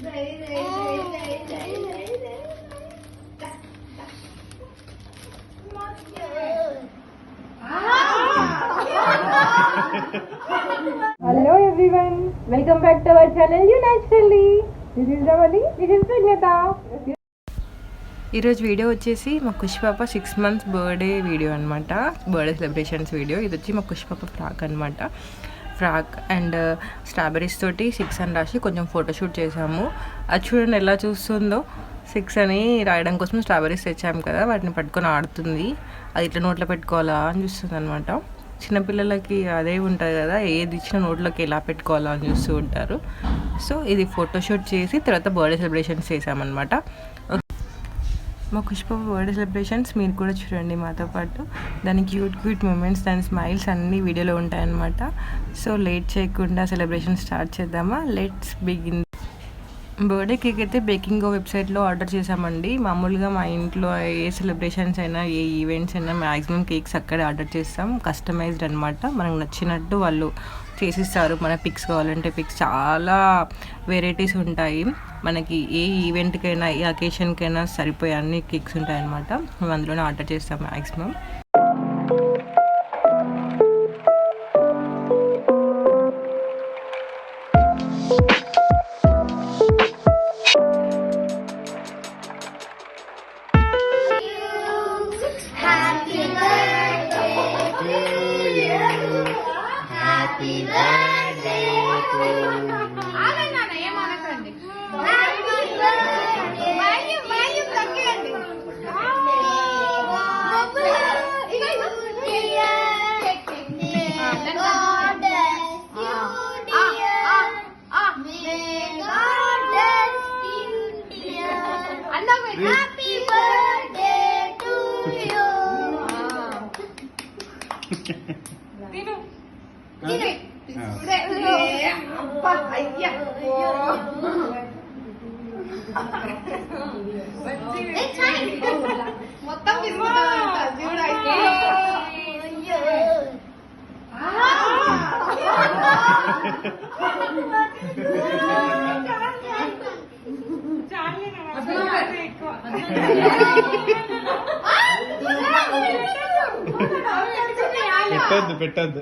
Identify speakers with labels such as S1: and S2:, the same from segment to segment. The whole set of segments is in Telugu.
S1: Hello everyone, welcome back to our channel You Naturally. This is Ravali, this is Pragnata. ఈరోజు వీడియో వచ్చేసి మా కుష్ పాప 6 months బర్త్డే వీడియో అనమాట. Birthday celebrations video. ఇది వచ్చి మా కుష్ పాప ఫ్రాక్ అనమాట. ఫ్రాక్ అండ్ స్ట్రాబెరీస్ తోటి 6 అని రాసి కొంచెం ఫోటోషూట్ చేసాము. అది చూడండి ఎలా చూస్తుందో. 6 అని రాయడం కోసం స్ట్రాబెరీస్ తెచ్చాము కదా, వాటిని పట్టుకొని ఆడుతుంది. అది ఇట్లా నోట్లో పెట్టుకోవాలా అని చూస్తుంది అనమాట. చిన్నపిల్లలకి అదే ఉంటుంది కదా, ఏది ఇచ్చిన నోట్లోకి ఎలా పెట్టుకోవాలా అని చూస్తూ ఉంటారు. సో ఇది ఫోటోషూట్ చేసి తర్వాత బర్త్డే సెలబ్రేషన్స్ చేసామన్నమాట. మా కుష్ పాప బర్త్డే సెలబ్రేషన్స్ మీరు కూడా చూడండి మాతో పాటు. దాని క్యూట్ మూమెంట్స్, దాని స్మైల్స్ అన్నీ వీడియోలో ఉంటాయన్నమాట. సో లేట్ చేయకుండా సెలబ్రేషన్ స్టార్ట్ చేద్దామా? Let's begin. బర్త్డే కేక్ అయితే బేకింగో వెబ్సైట్లో ఆర్డర్ చేసామండి. మామూలుగా మా ఇంట్లో ఏ సెలబ్రేషన్స్ అయినా ఏ ఈవెంట్స్ అయినా మ్యాక్సిమం కేక్స్ అక్కడే ఆర్డర్ చేస్తాం. కస్టమైజ్డ్ అనమాట, మనకు నచ్చినట్టు వాళ్ళు చేసిస్తారు. మన పిక్స్ కావాలంటే పిక్స్, చాలా వెరైటీస్ ఉంటాయి. మనకి ఏ ఈవెంట్కైనా ఏ అకేషన్కైనా సరిపోయే అన్ని కేక్స్ ఉంటాయన్నమాట. మేము అందులోనే ఆర్డర్ చేస్తాం మ్యాక్సిమం. మొత్తం
S2: పెట్టద్దు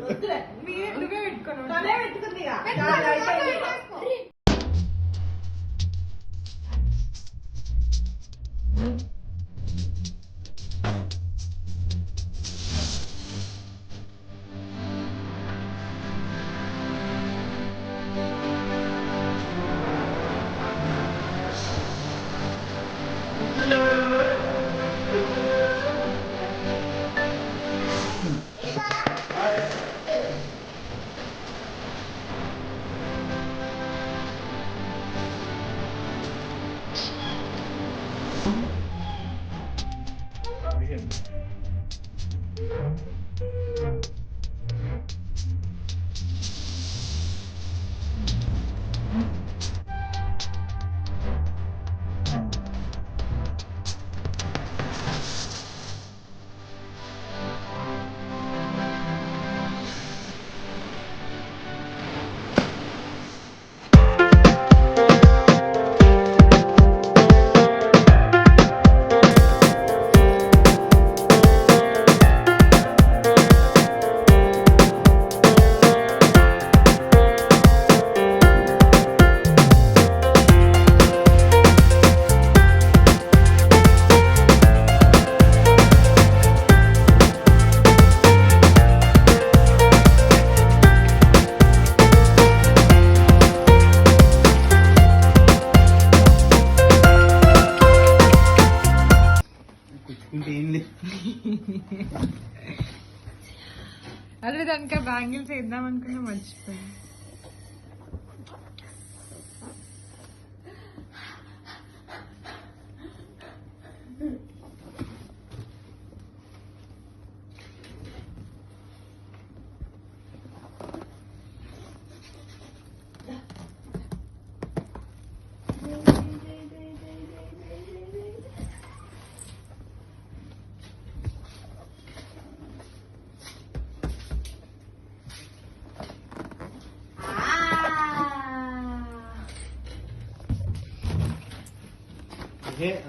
S1: అదే దానికి బ్యాంగిల్స్ వేద్దాం అనుకున్నా, మర్చిపోయాను.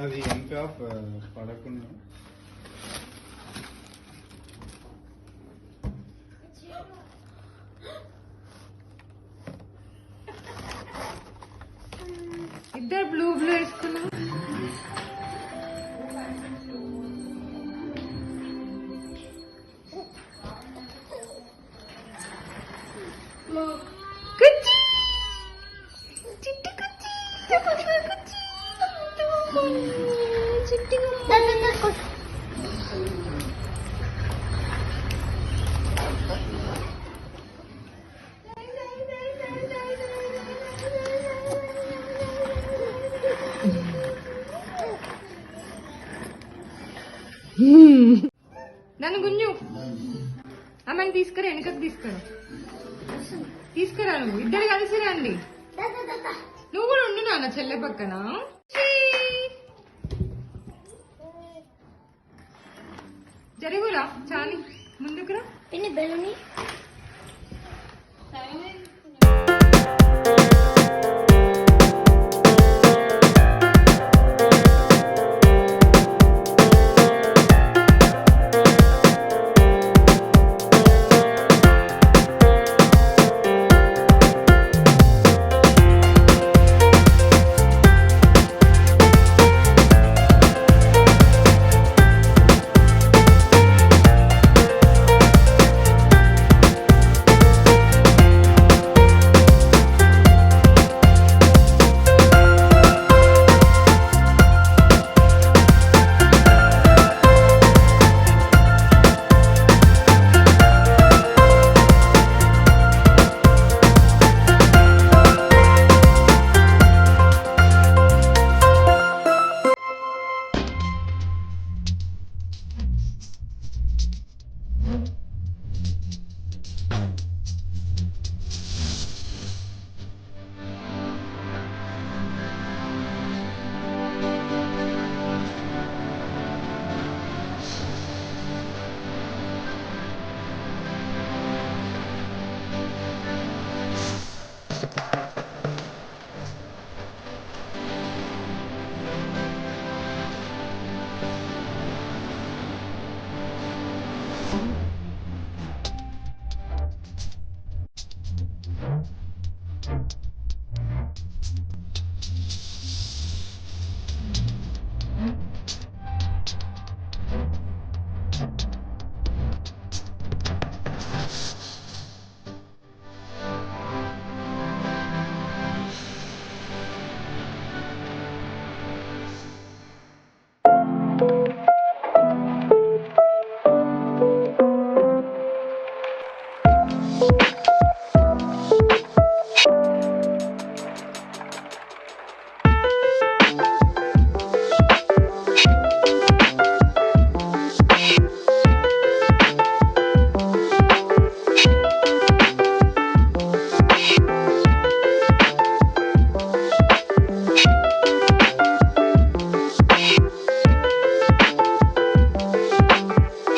S2: అది ఇంకా పడకుండా
S1: ఇద్దరు బ్లూ వేసుకున్నాం. నన్ను గుంజు, ఆమెను తీసుకురా, వెనుకకు తీసుకురా నువ్వు. ఇద్దరు కలిసి రండి. నువ్వు కూడా ఉండు నాన్న చెల్లె పక్కన. జరుగురా చాలి ముందుకురా.
S3: బెలూని